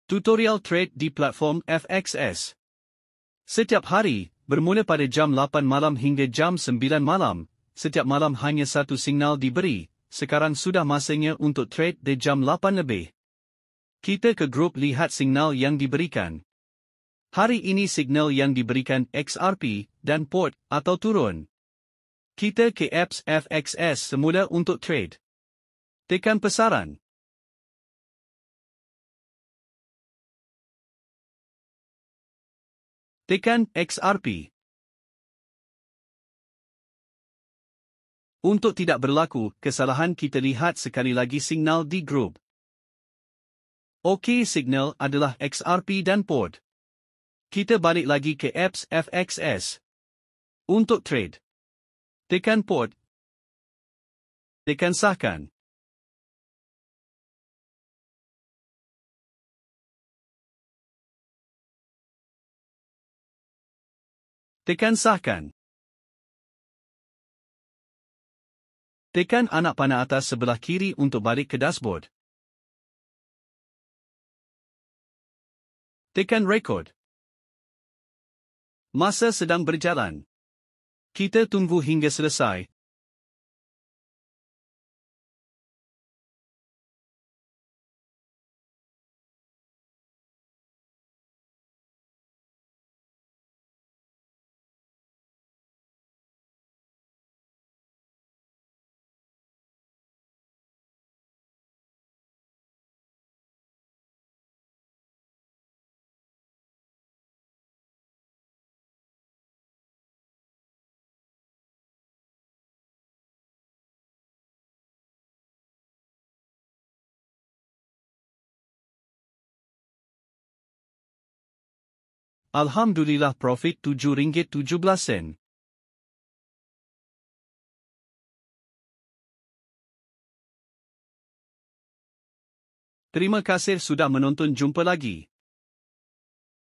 Tutorial trade di platform FXS. Setiap hari, bermula pada jam 8 malam hingga jam 9 malam, setiap malam hanya satu signal diberi. Sekarang sudah masanya untuk trade di jam 8 lebih. Kita ke grup lihat signal yang diberikan. Hari ini signal yang diberikan XRP dan port atau turun. Kita ke apps FXS semula untuk trade. Tekan pesaran. Tekan XRP. Untuk tidak berlaku kesalahan, kita lihat sekali lagi signal di grup. Okey, signal adalah XRP dan port. Kita balik lagi ke apps FXS. Untuk trade. Tekan port. Tekan sahkan. Tekan sahkan. Tekan anak panah atas sebelah kiri untuk balik ke dashboard. Tekan record. Masa sedang berjalan. Kita tunggu hingga selesai. Alhamdulillah, profit RM7.17. Terima kasih sudah menonton, jumpa lagi.